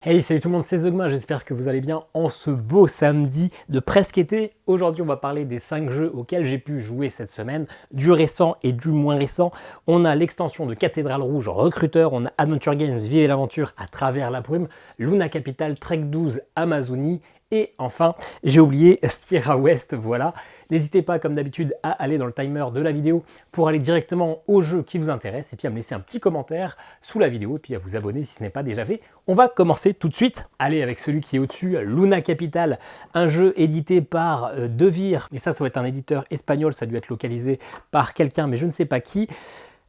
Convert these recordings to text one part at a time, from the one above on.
Hey, salut tout le monde, c'est Zogma, j'espère que vous allez bien en ce beau samedi de presque été. Aujourd'hui, on va parler des 5 jeux auxquels j'ai pu jouer cette semaine, du récent et du moins récent. On a l'extension de Cathédrale Rouge Recruteur, on a Adventure Games Vivez l'aventure à travers la brume, Luna Capital Trek 12 Amazonie, et enfin, j'ai oublié Sierra West, voilà. N'hésitez pas, comme d'habitude, à aller dans le timer de la vidéo pour aller directement au jeu qui vous intéresse et puis à me laisser un petit commentaire sous la vidéo et puis à vous abonner si ce n'est pas déjà fait. On va commencer tout de suite. Allez, avec celui qui est au-dessus, Luna Capital, un jeu édité par Devir. Et ça va être un éditeur espagnol, ça a dû être localisé par quelqu'un, mais je ne sais pas qui.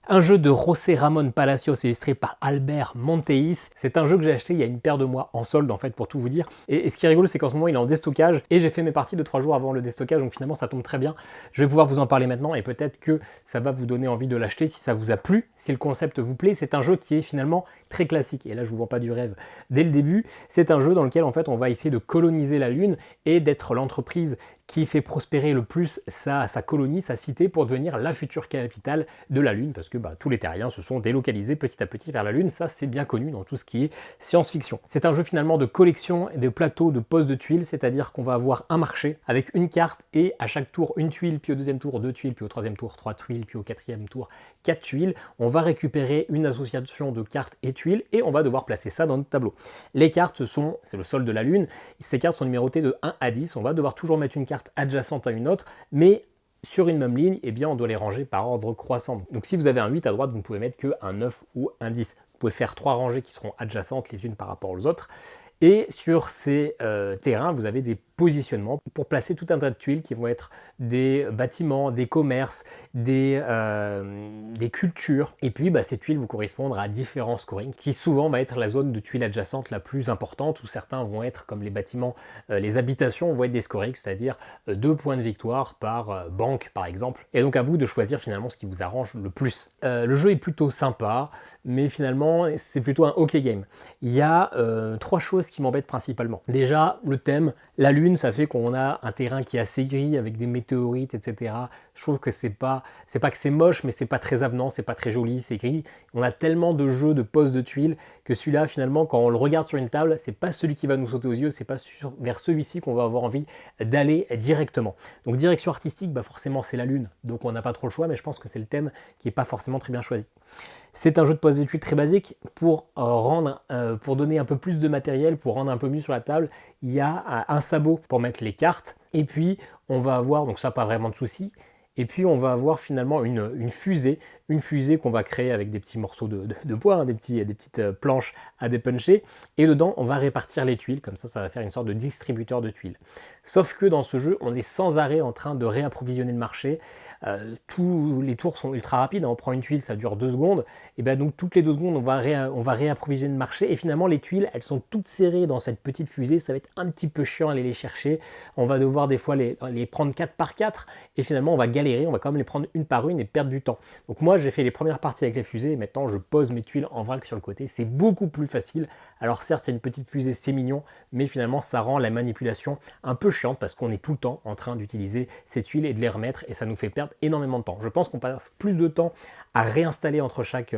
Un jeu de José Ramón Palacios illustré par Albert Monteis. C'est un jeu que j'ai acheté il y a une paire de mois en solde en fait pour tout vous dire. Et ce qui est rigolo c'est qu'en ce moment il est en déstockage et j'ai fait mes parties de 3 jours avant le déstockage donc finalement ça tombe très bien. Je vais pouvoir vous en parler maintenant et peut-être que ça va vous donner envie de l'acheter si ça vous a plu, si le concept vous plaît. C'est un jeu qui est finalement très classique et là je vous vends pas du rêve dès le début. C'est un jeu dans lequel en fait on va essayer de coloniser la Lune et d'être l'entreprise qui fait prospérer le plus sa colonie, sa cité, pour devenir la future capitale de la Lune, parce que tous les terriens se sont délocalisés petit à petit vers la Lune, ça c'est bien connu dans tout ce qui est science-fiction. C'est un jeu finalement de collection et de plateaux de poses de tuiles, c'est-à-dire qu'on va avoir un marché avec une carte et à chaque tour une tuile, puis au deuxième tour 2 tuiles, puis au troisième tour 3 tuiles, puis au quatrième tour 4 tuiles. On va récupérer une association de cartes et tuiles et on va devoir placer ça dans notre tableau. Les cartes c'est le sol de la Lune, ces cartes sont numérotées de 1 à 10, on va devoir toujours mettre une carte adjacente à une autre, mais sur une même ligne, eh bien, on doit les ranger par ordre croissant. Donc si vous avez un 8 à droite, vous ne pouvez mettre qu'un 9 ou un 10. Vous pouvez faire 3 rangées qui seront adjacentes les unes par rapport aux autres. Et sur ces terrains, vous avez des positionnements pour placer tout un tas de tuiles qui vont être des bâtiments, des commerces, des cultures. Et puis ces tuiles vont correspondre à différents scorings qui souvent va être la zone de tuiles adjacentes la plus importante où certains vont être comme les bâtiments, les habitations vont être des scorings, c'est-à-dire 2 points de victoire par banque par exemple. Et donc à vous de choisir finalement ce qui vous arrange le plus. Le jeu est plutôt sympa, mais finalement c'est plutôt un hockey game. Il y a 3 choses qui m'embêtent principalement. Déjà, le thème, la Lune, ça fait qu'on a un terrain qui est assez gris avec des météorites, etc. Je trouve que c'est pas que c'est moche, mais c'est pas très avenant, c'est pas très joli, c'est gris. On a tellement de jeux de poses de tuiles que celui-là, finalement, quand on le regarde sur une table, c'est pas celui qui va nous sauter aux yeux, c'est pas vers celui-ci qu'on va avoir envie d'aller directement. Donc direction artistique, forcément c'est la Lune, donc on n'a pas trop le choix, mais je pense que c'est le thème qui est pas forcément très bien choisi. C'est un jeu de pose de tuiles très basique pour donner un peu plus de matériel, pour rendre un peu mieux sur la table. Il y a un sabot pour mettre les cartes et puis on va avoir, donc ça pas vraiment de souci, et puis on va avoir finalement une fusée qu'on va créer avec des petits morceaux de bois, des petites planches à dépuncher, et dedans on va répartir les tuiles, comme ça va faire une sorte de distributeur de tuiles. Sauf que dans ce jeu, on est sans arrêt en train de réapprovisionner le marché. Tous les tours sont ultra rapides, on prend une tuile, ça dure 2 secondes, et donc toutes les 2 secondes on va réapprovisionner le marché, et finalement les tuiles elles sont toutes serrées dans cette petite fusée, ça va être un petit peu chiant à aller les chercher, on va devoir des fois les prendre 4 par 4, et finalement on va galérer, on va quand même les prendre une par une et perdre du temps. Donc moi j'ai fait les premières parties avec les fusées, et maintenant je pose mes tuiles en vrac sur le côté, c'est beaucoup plus facile. Alors certes il y a une petite fusée, c'est mignon, mais finalement ça rend la manipulation un peu chiante parce qu'on est tout le temps en train d'utiliser ces tuiles et de les remettre et ça nous fait perdre énormément de temps. Je pense qu'on passe plus de temps à réinstaller entre chaque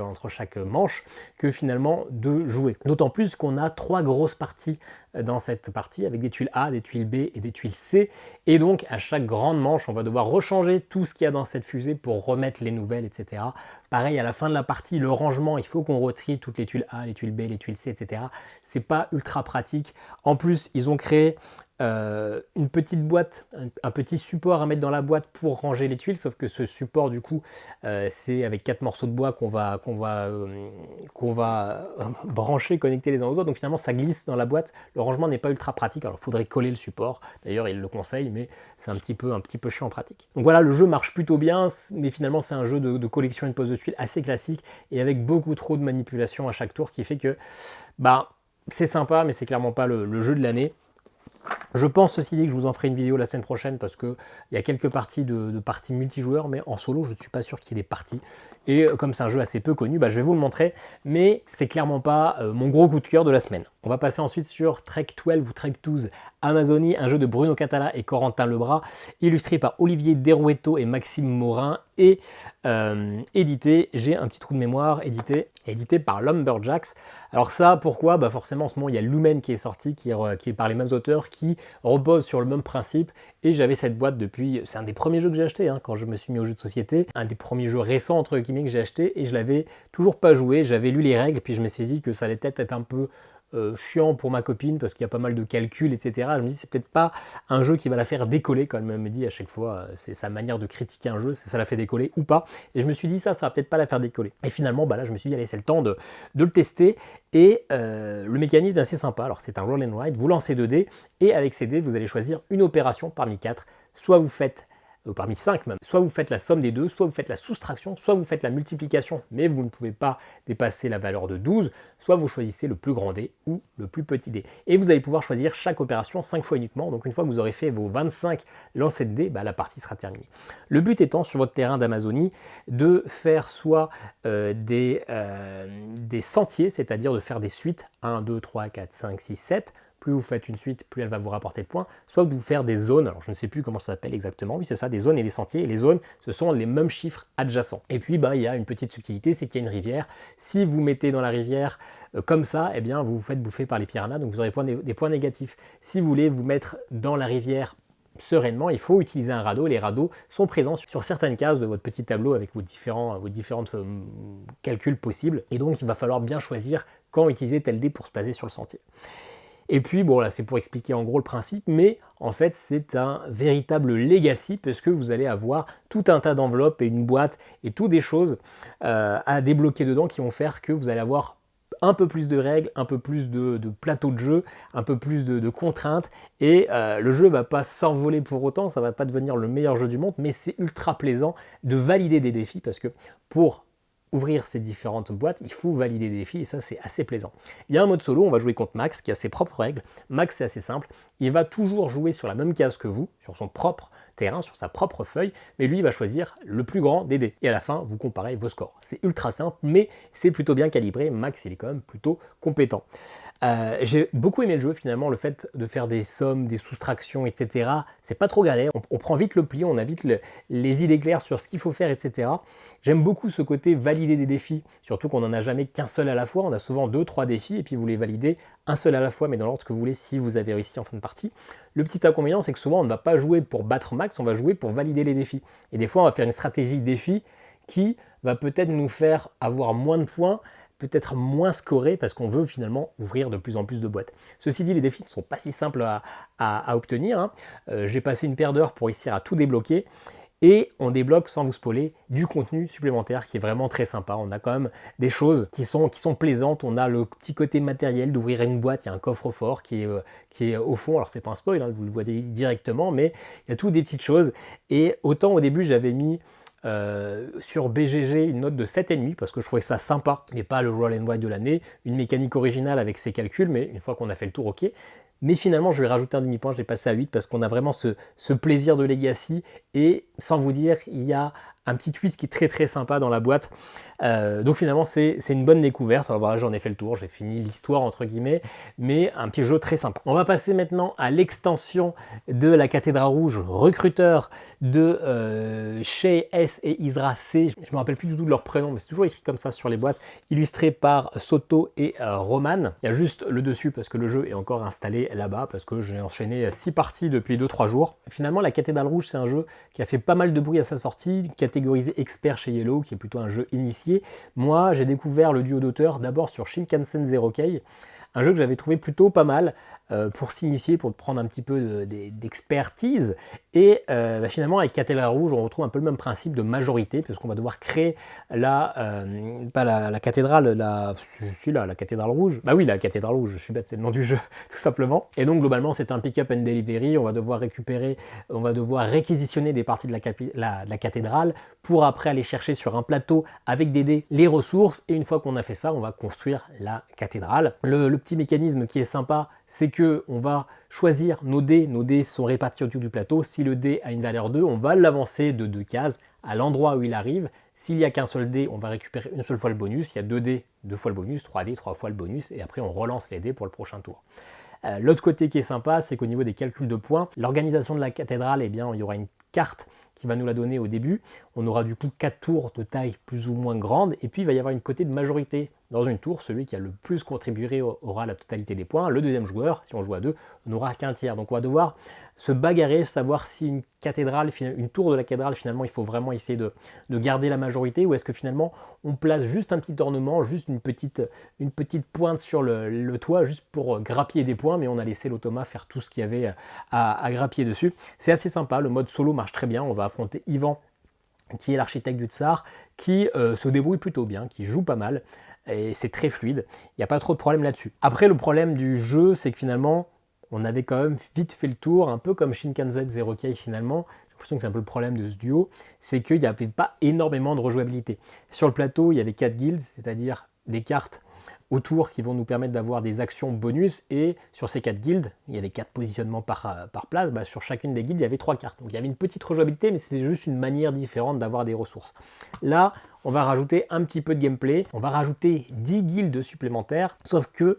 manche que finalement de jouer. D'autant plus qu'on a 3 grosses parties dans cette partie avec des tuiles A, des tuiles B et des tuiles C, et donc à chaque grande manche on va devoir rechanger tout ce qu'il y a dans cette fusée pour remettre les nouvelles, etc. Pareil, à la fin de la partie, le rangement, il faut qu'on retrie toutes les tuiles A, les tuiles B, les tuiles C, etc. C'est pas ultra pratique. En plus, ils ont créé une petite boîte, un petit support à mettre dans la boîte pour ranger les tuiles, sauf que ce support du coup c'est avec 4 morceaux de bois qu'on va brancher, connecter les uns aux autres, donc finalement ça glisse dans la boîte, le rangement n'est pas ultra pratique, alors il faudrait coller le support, d'ailleurs il le conseille, mais c'est un petit peu chiant en pratique. Donc voilà, le jeu marche plutôt bien, mais finalement c'est un jeu de collection et de pose de tuiles assez classique, et avec beaucoup trop de manipulation à chaque tour, qui fait que c'est sympa, mais c'est clairement pas le jeu de l'année. Je pense ceci dit que je vous en ferai une vidéo la semaine prochaine parce qu'il y a quelques parties de parties multijoueurs, mais en solo je ne suis pas sûr qu'il y ait des parties. Et comme c'est un jeu assez peu connu, je vais vous le montrer, mais c'est clairement pas mon gros coup de cœur de la semaine. On va passer ensuite sur Trek 12 ou Trek 12 Amazonie, un jeu de Bruno Catala et Corentin Lebras, illustré par Olivier Derueto et Maxime Morin et édité, j'ai un petit trou de mémoire, édité par Lumberjacks. Alors ça, pourquoi? Bah forcément en ce moment il y a Lumen qui est sorti, qui est par les mêmes auteurs, qui repose sur le même principe, et j'avais cette boîte depuis, c'est un des premiers jeux que j'ai acheté quand je me suis mis aux jeux de société, un des premiers jeux récents entre guillemets que j'ai acheté, et je l'avais toujours pas joué, j'avais lu les règles, puis je me suis dit que ça allait peut-être être un peu chiant pour ma copine parce qu'il y a pas mal de calculs, etc. Je me dis c'est peut-être pas un jeu qui va la faire décoller, comme elle me dit à chaque fois, c'est sa manière de critiquer un jeu, c'est ça la fait décoller ou pas. Et je me suis dit ça va peut-être pas la faire décoller. Et finalement, bah là je me suis dit allez c'est le temps de le tester. Et le mécanisme est assez sympa. Alors c'est un roll and ride, vous lancez 2 dés et avec ces dés vous allez choisir une opération parmi 4. Soit vous faites parmi 5 même. Soit vous faites la somme des deux, soit vous faites la soustraction, soit vous faites la multiplication, mais vous ne pouvez pas dépasser la valeur de 12, soit vous choisissez le plus grand dé ou le plus petit dé. Et vous allez pouvoir choisir chaque opération 5 fois uniquement, donc une fois que vous aurez fait vos 25 lancers de dés, bah, la partie sera terminée. Le but étant, sur votre terrain d'Amazonie, de faire soit des sentiers, c'est-à-dire de faire des suites, 1, 2, 3, 4, 5, 6, 7, plus vous faites une suite, plus elle va vous rapporter de points, soit vous faire des zones, alors je ne sais plus comment ça s'appelle exactement, oui c'est ça, des zones et des sentiers, et les zones, ce sont les mêmes chiffres adjacents. Et puis bah, il y a une petite subtilité, c'est qu'il y a une rivière, si vous mettez dans la rivière comme ça, eh bien vous vous faites bouffer par les piranhas, donc vous aurez des points négatifs. Si vous voulez vous mettre dans la rivière sereinement, il faut utiliser un radeau. Les radeaux sont présents sur certaines cases de votre petit tableau avec vos différentes calculs possibles, et donc il va falloir bien choisir quand utiliser tel dé pour se placer sur le sentier. Et puis, bon là c'est pour expliquer en gros le principe, mais en fait c'est un véritable legacy parce que vous allez avoir tout un tas d'enveloppes et une boîte et toutes des choses à débloquer dedans qui vont faire que vous allez avoir un peu plus de règles, un peu plus de plateau de jeu, un peu plus de contraintes, et le jeu va pas s'envoler pour autant, ça va pas devenir le meilleur jeu du monde, mais c'est ultra plaisant de valider des défis parce que pour ouvrir ces différentes boîtes, il faut valider des défis et ça c'est assez plaisant. Il y a un mode solo, on va jouer contre Max qui a ses propres règles. Max c'est assez simple, il va toujours jouer sur la même case que vous, sur son propre terrain, sur sa propre feuille, mais lui il va choisir le plus grand des dés. Et à la fin, vous comparez vos scores. C'est ultra simple, mais c'est plutôt bien calibré. Max il est quand même plutôt compétent. J'ai beaucoup aimé le jeu finalement, le fait de faire des sommes, des soustractions, etc. C'est pas trop galère, on prend vite le pli, on a vite les idées claires sur ce qu'il faut faire, etc. J'aime beaucoup ce côté valider des défis, surtout qu'on n'en a jamais qu'un seul à la fois, on a souvent 2-3 défis et puis vous les validez un seul à la fois, mais dans l'ordre que vous voulez si vous avez réussi en fin de partie. Le petit inconvénient, c'est que souvent on ne va pas jouer pour battre Max, on va jouer pour valider les défis. Et des fois on va faire une stratégie défi qui va peut-être nous faire avoir moins de points, peut-être moins scoré parce qu'on veut finalement ouvrir de plus en plus de boîtes. Ceci dit, les défis ne sont pas si simples à obtenir. J'ai passé une paire d'heures pour réussir à tout débloquer. Et on débloque, sans vous spoiler, du contenu supplémentaire qui est vraiment très sympa. On a quand même des choses qui sont plaisantes. On a le petit côté matériel d'ouvrir une boîte. Il y a un coffre-fort qui est au fond. Alors c'est pas un spoil, vous le voyez directement, mais il y a toutes des petites choses. Et autant au début j'avais mis sur BGG une note de 7,5 parce que je trouvais ça sympa, mais pas le roll and ride de l'année, une mécanique originale avec ses calculs, mais une fois qu'on a fait le tour, ok. Mais finalement, je vais rajouter un demi-point, je l'ai passé à 8 parce qu'on a vraiment ce plaisir de Legacy, et sans vous dire, il y a un petit twist qui est très très sympa dans la boîte. Donc finalement, c'est une bonne découverte. Alors voilà, j'en ai fait le tour, j'ai fini l'histoire entre guillemets, mais un petit jeu très sympa. On va passer maintenant à l'extension de la Cathédrale Rouge, recruteur de Shay S et Isra C. Je me rappelle plus du tout de leur prénom, mais c'est toujours écrit comme ça sur les boîtes, illustré par Soto et Roman. Il y a juste le dessus parce que le jeu est encore installé là-bas, parce que j'ai enchaîné 6 parties depuis 2-3 jours. Finalement, la Cathédrale Rouge, c'est un jeu qui a fait pas mal de bruit à sa sortie, catégorisé expert chez Yellow, qui est plutôt un jeu initié. Moi, j'ai découvert le duo d'auteurs d'abord sur Shinkansen Zero Kei, un jeu que j'avais trouvé plutôt pas mal pour s'initier, pour prendre un petit peu d'expertise. Et finalement, avec Cathédrale Rouge, on retrouve un peu le même principe de majorité, puisqu'on va devoir créer pas la cathédrale, la Cathédrale Rouge. Bah oui, la Cathédrale Rouge, je suis bête, c'est le nom du jeu, tout simplement. Et donc, globalement, c'est un pick-up and delivery. On va devoir réquisitionner des parties de la cathédrale pour après aller chercher sur un plateau avec des dés les ressources. Et une fois qu'on a fait ça, on va construire la cathédrale. Le petit mécanisme qui est sympa, c'est que on va choisir nos dés. Nos dés sont répartis autour du plateau. Si le dé a une valeur 2, on va l'avancer de 2 cases à l'endroit où il arrive. S'il n'y a qu'un seul dé, on va récupérer une seule fois le bonus. Il y a 2 dés, 2 fois le bonus, 3 dés, 3 fois le bonus, et après on relance les dés pour le prochain tour. L'autre côté qui est sympa, c'est qu'au niveau des calculs de points, l'organisation de la cathédrale, eh bien, il y aura une carte qui va nous la donner au début. On aura du coup 4 tours de taille plus ou moins grande, et puis il va y avoir une côté de majorité dans une tour. Celui qui a le plus contribué aura la totalité des points. Le deuxième joueur, si on joue à 2, n'aura qu'un tiers. Donc on va devoir se bagarrer, savoir si une cathédrale, une tour de la cathédrale, finalement, il faut vraiment essayer de garder la majorité, ou est-ce que finalement on place juste un petit ornement, juste une petite pointe sur le toit, juste pour grappiller des points, mais on a laissé l'automa faire tout ce qu'il y avait à grappiller dessus. C'est assez sympa, le mode solo marche très bien. On va affronter Ivan, qui est l'architecte du tsar, qui se débrouille plutôt bien, qui joue pas mal, et c'est très fluide, il n'y a pas trop de problème là-dessus. Après, le problème du jeu, c'est que finalement, on avait quand même vite fait le tour, un peu comme Shinkansen Zero Kei finalement. J'ai l'impression que c'est un peu le problème de ce duo, c'est qu'il n'y avait pas énormément de rejouabilité. Sur le plateau, il y avait 4 guildes, c'est-à-dire des cartes autour qui vont nous permettre d'avoir des actions bonus, et sur ces 4 guildes, il y avait 4 positionnements par place, sur chacune des guildes il y avait 3 cartes. Donc il y avait une petite rejouabilité, mais c'est juste une manière différente d'avoir des ressources. Là, on va rajouter un petit peu de gameplay, on va rajouter 10 guildes supplémentaires, sauf que,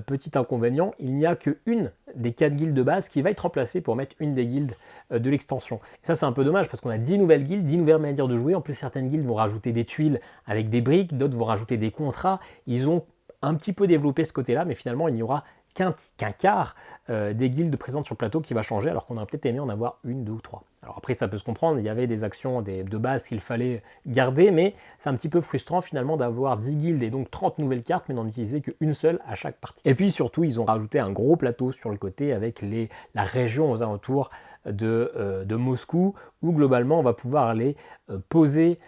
petit inconvénient, il n'y a qu'une des 4 guildes de base qui va être remplacée pour mettre une des guildes de l'extension. Et ça, c'est un peu dommage parce qu'on a 10 nouvelles guildes, 10 nouvelles manières de jouer. En plus, certaines guildes vont rajouter des tuiles avec des briques, d'autres vont rajouter des contrats. Ils ont un petit peu développé ce côté-là, mais finalement, il n'y aura qu'un quart des guildes présentes sur le plateau qui va changer, alors qu'on aurait peut-être aimé en avoir 1, 2 ou 3. Alors après, ça peut se comprendre, il y avait des actions de base qu'il fallait garder, mais c'est un petit peu frustrant finalement d'avoir 10 guildes et donc 30 nouvelles cartes, mais n'en utiliser qu'une seule à chaque partie. Et puis surtout, ils ont rajouté un gros plateau sur le côté avec la région aux alentours de Moscou, où globalement, on va pouvoir aller poser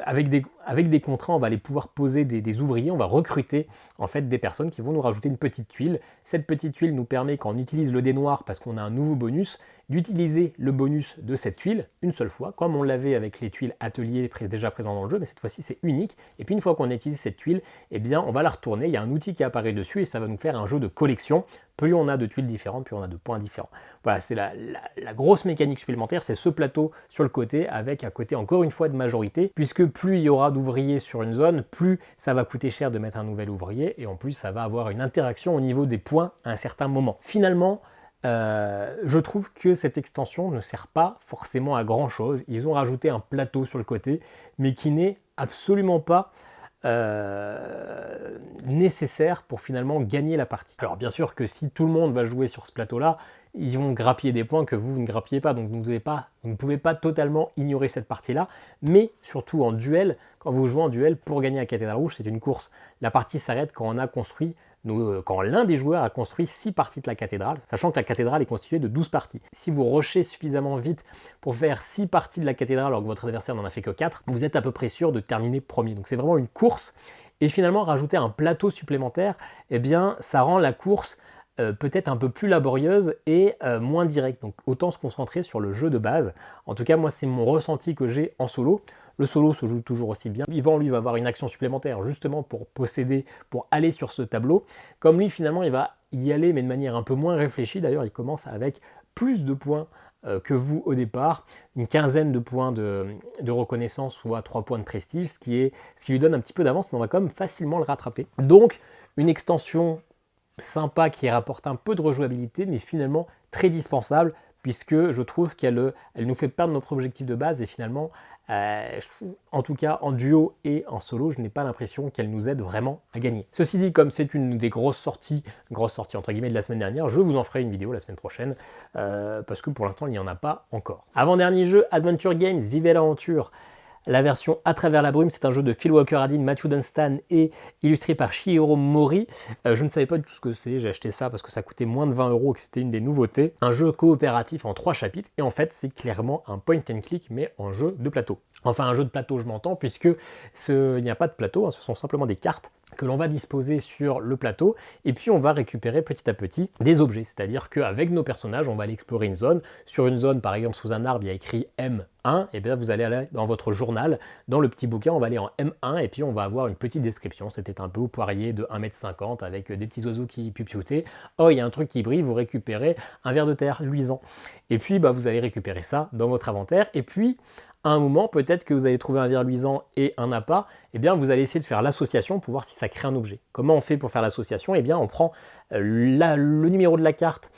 avec des contrats, on va aller pouvoir poser des ouvriers, on va recruter en fait des personnes qui vont nous rajouter une petite tuile. Cette petite tuile nous permet, quand on utilise le dé noir parce qu'on a un nouveau bonus, d'utiliser le bonus de cette tuile une seule fois, comme on l'avait avec les tuiles atelier déjà présentes dans le jeu, mais cette fois-ci c'est unique. Et puis une fois qu'on a utilisé cette tuile, eh bien on va la retourner, il y a un outil qui apparaît dessus et ça va nous faire un jeu de collection. Plus on a de tuiles différentes, plus on a de points différents. Voilà, c'est la grosse mécanique supplémentaire, c'est ce plateau sur le côté, avec un côté encore une fois de majorité, puisque plus il y aura d'ouvriers sur une zone, plus ça va coûter cher de mettre un nouvel ouvrier, et en plus ça va avoir une interaction au niveau des points à un certain moment. Finalement, je trouve que cette extension ne sert pas forcément à grand chose. Ils ont rajouté un plateau sur le côté, mais qui n'est absolument pas nécessaire pour finalement gagner la partie. Alors bien sûr que si tout le monde va jouer sur ce plateau-là, ils vont grappiller des points que vous ne grappillez pas, donc vous ne pouvez pas totalement ignorer cette partie-là, mais surtout en duel, quand vous jouez en duel, pour gagner la cathédrale rouge, c'est une course. La partie s'arrête quand on a construit quand l'un des joueurs a construit 6 parties de la cathédrale, sachant que la cathédrale est constituée de 12 parties. Si vous rushez suffisamment vite pour faire 6 parties de la cathédrale alors que votre adversaire n'en a fait que 4, vous êtes à peu près sûr de terminer premier. Donc c'est vraiment une course. Et finalement, rajouter un plateau supplémentaire, eh bien, ça rend la course peut-être un peu plus laborieuse et moins directe. Donc autant se concentrer sur le jeu de base. En tout cas, moi, c'est mon ressenti que j'ai en solo. Le solo se joue toujours aussi bien. Yvan, lui, va avoir une action supplémentaire justement pour posséder, pour aller sur ce tableau. Comme lui, finalement, il va y aller, mais de manière un peu moins réfléchie. D'ailleurs, il commence avec plus de points que vous au départ, une quinzaine de points de reconnaissance, soit 3 points de prestige, ce qui lui donne un petit peu d'avance, mais on va quand même facilement le rattraper. Donc, une extension sympa qui rapporte un peu de rejouabilité, mais finalement très dispensable, puisque je trouve qu'elle nous fait perdre notre objectif de base, et finalement, en tout cas en duo et en solo, je n'ai pas l'impression qu'elle nous aide vraiment à gagner. Ceci dit, comme c'est une des grosses sorties entre guillemets de la semaine dernière, je vous en ferai une vidéo la semaine prochaine, parce que pour l'instant il n'y en a pas encore. Avant-dernier jeu, Adventure Games, Vivez l'aventure. La version À travers la brume, c'est un jeu de Phil Walker-Hardin, Matthew Dunstan et illustré par Shigeru Mori. Je ne savais pas du tout ce que c'est, j'ai acheté ça parce que ça coûtait moins de 20 € et que c'était une des nouveautés. Un jeu coopératif en 3 chapitres, et en fait c'est clairement un point and click mais en jeu de plateau. Enfin un jeu de plateau je m'entends, puisque il n'y a pas de plateau, ce sont simplement des cartes que l'on va disposer sur le plateau, et puis on va récupérer petit à petit des objets, c'est-à-dire qu'avec nos personnages, on va aller explorer une zone. Sur une zone, par exemple, sous un arbre, il y a écrit M1, et bien vous allez aller dans votre journal, dans le petit bouquin, on va aller en M1, et puis on va avoir une petite description. C'était un beau poirier de 1,50 m avec des petits oiseaux qui pipiautaient. Oh, il y a un truc qui brille, vous récupérez un ver de terre luisant. Et puis vous allez récupérer ça dans votre inventaire, et puis à un moment, peut-être que vous allez trouver un verre luisant et un appât, eh bien vous allez essayer de faire l'association pour voir si ça crée un objet. Comment on fait pour faire l'association? Eh bien on prend le numéro de la carte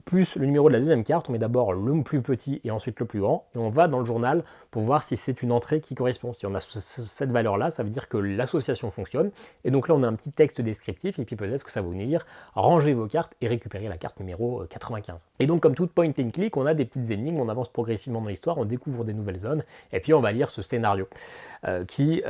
plus le numéro de la deuxième carte, on met d'abord le plus petit et ensuite le plus grand, et on va dans le journal pour voir si c'est une entrée qui correspond. Si on a cette valeur-là, ça veut dire que l'association fonctionne, et donc là on a un petit texte descriptif, et puis peut-être que ça va vous dire rangez vos cartes et récupérez la carte numéro 95. Et donc comme toute point and click, on a des petites énigmes, on avance progressivement dans l'histoire, on découvre des nouvelles zones, et puis on va lire ce scénario qui,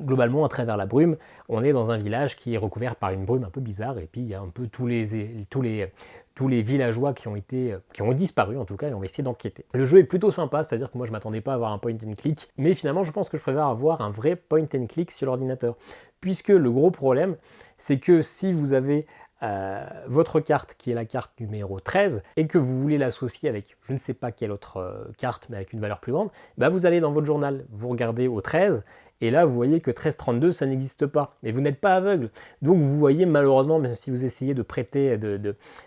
globalement, à travers la brume, on est dans un village qui est recouvert par une brume un peu bizarre, et puis il y a un peu tous les villageois qui ont disparu en tout cas, et on va essayer d'enquêter. Le jeu est plutôt sympa, c'est-à-dire que moi je m'attendais pas à avoir un point and click, mais finalement je pense que je préfère avoir un vrai point and click sur l'ordinateur. Puisque le gros problème, c'est que si vous avez votre carte qui est la carte numéro 13 et que vous voulez l'associer avec je ne sais pas quelle autre carte mais avec une valeur plus grande, bah vous allez dans votre journal, vous regardez au 13 et là vous voyez que 1332 ça n'existe pas, mais vous n'êtes pas aveugle. Donc vous voyez malheureusement, même si vous essayez de prêter,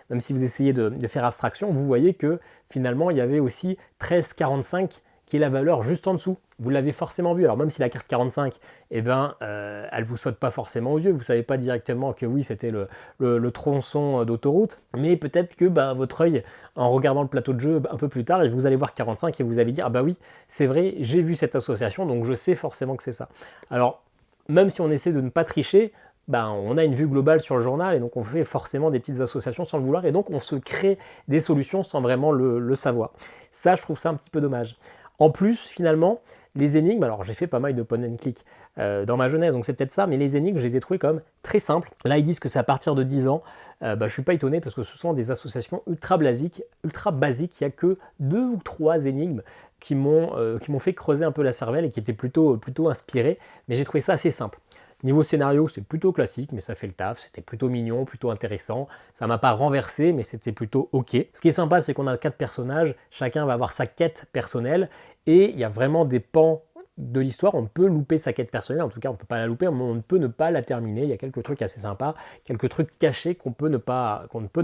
même si vous essayez de faire abstraction, vous voyez que finalement il y avait aussi 1345 qui est la valeur juste en dessous. Vous l'avez forcément vu. Alors même si la carte 45, elle ne vous saute pas forcément aux yeux, vous ne savez pas directement que oui, c'était le tronçon d'autoroute, mais peut-être que votre œil, en regardant le plateau de jeu un peu plus tard, vous allez voir 45 et vous allez dire « Ah bah oui, c'est vrai, j'ai vu cette association, donc je sais forcément que c'est ça ». Alors, même si on essaie de ne pas tricher, on a une vue globale sur le journal et donc on fait forcément des petites associations sans le vouloir et donc on se crée des solutions sans vraiment le savoir. Ça, je trouve ça un petit peu dommage. En plus, finalement, les énigmes, alors j'ai fait pas mal de point and click dans ma jeunesse, donc c'est peut-être ça, mais les énigmes, je les ai trouvées quand même très simples. Là, ils disent que c'est à partir de 10 ans. Je suis pas étonné parce que ce sont des associations ultra basiques. Il n'y a que 2 ou 3 énigmes qui m'ont fait creuser un peu la cervelle et qui étaient plutôt inspirées, mais j'ai trouvé ça assez simple. Niveau scénario, c'est plutôt classique, mais ça fait le taf, c'était plutôt mignon, plutôt intéressant. Ça m'a pas renversé, mais c'était plutôt ok. Ce qui est sympa, c'est qu'on a 4 personnages, chacun va avoir sa quête personnelle, et il y a vraiment des pans de l'histoire, on peut louper sa quête personnelle, en tout cas on ne peut pas la louper, on ne peut ne pas la terminer, il y a quelques trucs assez sympas, quelques trucs cachés qu'on ne peut ne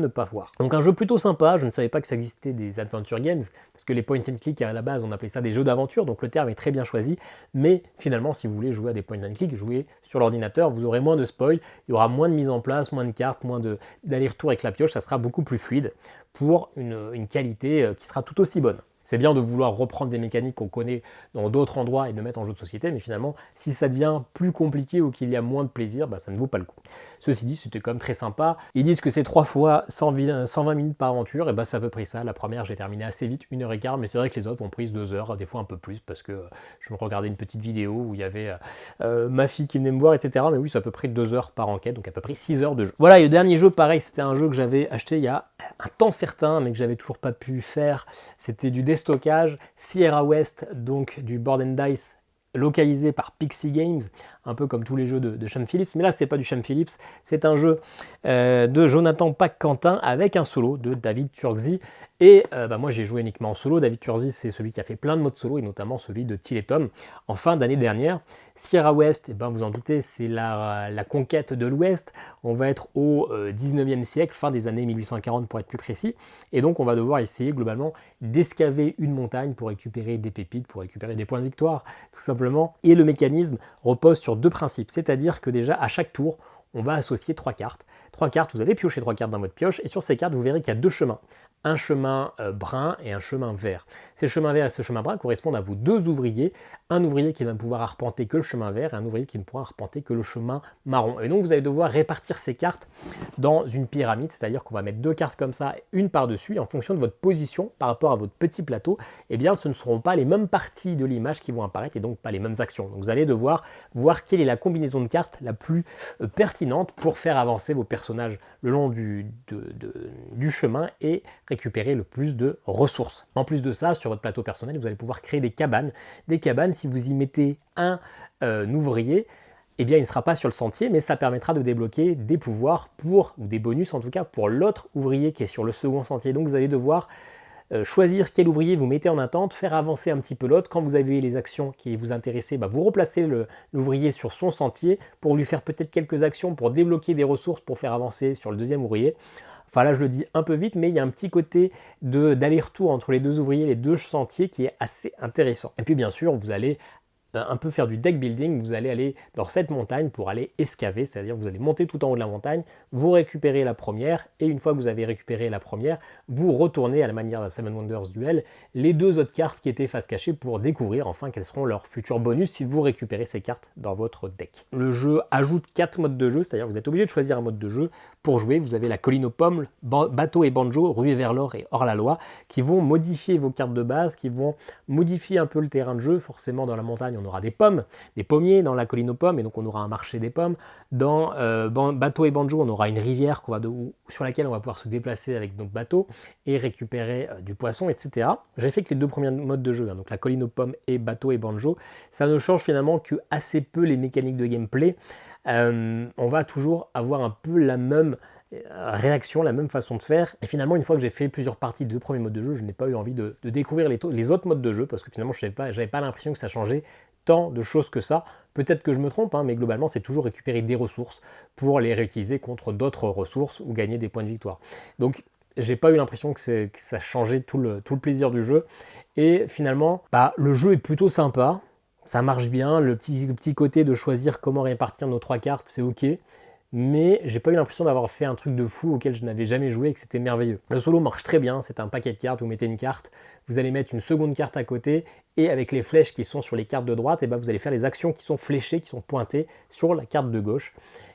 pas voir. Donc un jeu plutôt sympa, je ne savais pas que ça existait des adventure games, parce que les point and click à la base on appelait ça des jeux d'aventure, donc le terme est très bien choisi, mais finalement si vous voulez jouer à des point and click, jouer sur l'ordinateur, vous aurez moins de spoil, il y aura moins de mise en place, moins de cartes, moins d'aller-retour avec la pioche, ça sera beaucoup plus fluide pour une qualité qui sera tout aussi bonne. C'est bien de vouloir reprendre des mécaniques qu'on connaît dans d'autres endroits et de le mettre en jeu de société, mais finalement, si ça devient plus compliqué ou qu'il y a moins de plaisir, ça ne vaut pas le coup. Ceci dit, c'était quand même très sympa. Ils disent que c'est 3 fois 120 minutes par aventure, et c'est à peu près ça. La première, j'ai terminé assez vite, 1h15, mais c'est vrai que les autres ont pris 2 heures, des fois un peu plus, parce que je me regardais une petite vidéo où il y avait ma fille qui venait me voir, etc. Mais oui, c'est à peu près 2 heures par enquête, donc à peu près 6 heures de jeu. Voilà, et le dernier jeu, pareil, c'était un jeu que j'avais acheté il y a un temps certain, mais que j'avais toujours pas pu faire. C'était du déstockage, Sierra West, donc du board and dice localisé par Pixie Games, un peu comme tous les jeux de Sean Phillips, mais là c'est pas du Sean Phillips, c'est un jeu de Jonathan Pack-Quentin avec un solo de David Turczi, et moi j'ai joué uniquement en solo. David Turczi c'est celui qui a fait plein de modes solo, et notamment celui de Till et Tom en fin d'année dernière. Sierra West, vous en doutez, c'est la conquête de l'Ouest, on va être au 19e siècle, fin des années 1840 pour être plus précis, et donc on va devoir essayer globalement d'escaver une montagne pour récupérer des pépites, pour récupérer des points de victoire, tout simplement, et le mécanisme repose sur 2 principes, c'est-à-dire que déjà à chaque tour, on va associer 3 cartes. 3 cartes, vous avez pioché 3 cartes dans votre pioche, et sur ces cartes, vous verrez qu'il y a 2 chemins. Un chemin brun et un chemin vert. Ces chemins verts et ce chemin brun correspondent à vos 2 ouvriers. Un ouvrier qui ne va pouvoir arpenter que le chemin vert et un ouvrier qui ne pourra arpenter que le chemin marron. Et donc vous allez devoir répartir ces cartes dans une pyramide, c'est-à-dire qu'on va mettre 2 cartes comme ça, une par-dessus, et en fonction de votre position par rapport à votre petit plateau, ce ne seront pas les mêmes parties de l'image qui vont apparaître et donc pas les mêmes actions. Donc vous allez devoir voir quelle est la combinaison de cartes la plus pertinente pour faire avancer vos personnages le long du chemin et récupérer le plus de ressources. En plus de ça, sur votre plateau personnel, vous allez pouvoir créer des cabanes. Des cabanes, si vous y mettez un ouvrier, il ne sera pas sur le sentier, mais ça permettra de débloquer des pouvoirs ou des bonus en tout cas, pour l'autre ouvrier qui est sur le second sentier. Donc vous allez devoir choisir quel ouvrier vous mettez en attente, faire avancer un petit peu l'autre. Quand vous avez les actions qui vous intéressaient, vous replacez l'ouvrier sur son sentier pour lui faire peut-être quelques actions pour débloquer des ressources pour faire avancer sur le deuxième ouvrier. Enfin là je le dis un peu vite, mais il y a un petit côté d'aller-retour entre les deux ouvriers, les deux sentiers qui est assez intéressant. Et puis bien sûr vous allez un peu faire du deck building, vous allez aller dans cette montagne pour aller escaver, c'est-à-dire vous allez monter tout en haut de la montagne, vous récupérez la première, et une fois que vous avez récupéré la première, vous retournez à la manière d'un Seven Wonders Duel, les deux autres cartes qui étaient face cachée pour découvrir enfin quels seront leurs futurs bonus si vous récupérez ces cartes dans votre deck. Le jeu ajoute 4 modes de jeu, c'est-à-dire vous êtes obligé de choisir un mode de jeu pour jouer. Vous avez la colline aux pommes, bateau et banjo, ruée vers l'or et hors-la-loi, qui vont modifier vos cartes de base, qui vont modifier un peu le terrain de jeu. Forcément dans la montagne on aura des pommes, des pommiers dans la colline aux pommes, et donc on aura un marché des pommes. Dans bateau et banjo, on aura une rivière sur laquelle on va pouvoir se déplacer avec notre bateau et récupérer du poisson, etc. J'ai fait que les deux premiers modes de jeu, donc la colline aux pommes et bateau et banjo, ça ne change finalement que assez peu les mécaniques de gameplay. On va toujours avoir un peu la même réaction, la même façon de faire. Et finalement, une fois que j'ai fait plusieurs parties de premiers modes de jeu, je n'ai pas eu envie de découvrir les autres modes de jeu, parce que finalement, je n'avais pas l'impression que ça changeait tant de choses que ça. Peut-être que je me trompe, mais globalement, c'est toujours récupérer des ressources pour les réutiliser contre d'autres ressources ou gagner des points de victoire. Donc, j'ai pas eu l'impression que ça changeait tout le plaisir du jeu. Et finalement, le jeu est plutôt sympa. Ça marche bien. Le petit côté de choisir comment répartir nos 3 cartes, c'est ok. Mais j'ai pas eu l'impression d'avoir fait un truc de fou auquel je n'avais jamais joué et que c'était merveilleux. Le solo marche très bien, c'est un paquet de cartes, vous mettez une carte, vous allez mettre une seconde carte à côté, et avec les flèches qui sont sur les cartes de droite, vous allez faire les actions qui sont fléchées, qui sont pointées sur la carte de gauche.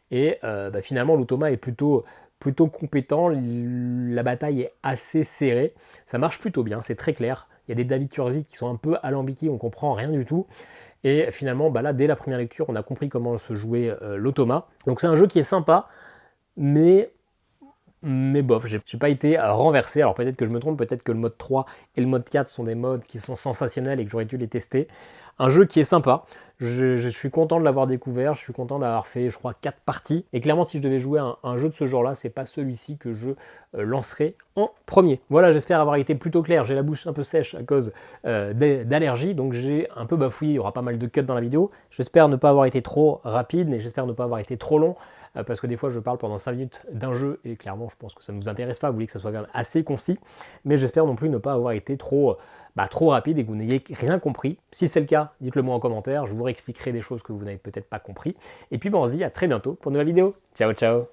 Et finalement l'automa est plutôt compétent, la bataille est assez serrée, ça marche plutôt bien, c'est très clair. Il y a des David Turzi qui sont un peu alambiqués, on comprend rien du tout. Et finalement, là, dès la première lecture, on a compris comment se jouait l'automa. Donc c'est un jeu qui est sympa, mais bof, j'ai pas été renversé. Alors peut-être que je me trompe, peut-être que le mode 3 et le mode 4 sont des modes qui sont sensationnels et que j'aurais dû les tester. Un jeu qui est sympa, je suis content de l'avoir découvert, je suis content d'avoir fait, je crois, 4 parties. Et clairement, si je devais jouer un jeu de ce genre-là, c'est pas celui-ci que je lancerai en premier. Voilà, j'espère avoir été plutôt clair. J'ai la bouche un peu sèche à cause d'allergie, donc j'ai un peu bafouillé, il y aura pas mal de cuts dans la vidéo. J'espère ne pas avoir été trop rapide, mais j'espère ne pas avoir été trop long, parce que des fois je parle pendant 5 minutes d'un jeu, et clairement je pense que ça ne vous intéresse pas, vous voulez que ça soit quand même assez concis, mais j'espère non plus ne pas avoir été trop rapide et que vous n'ayez rien compris. Si c'est le cas, dites-le moi en commentaire, je vous réexpliquerai des choses que vous n'avez peut-être pas compris. Et puis on se dit à très bientôt pour une nouvelle vidéo. Ciao ciao.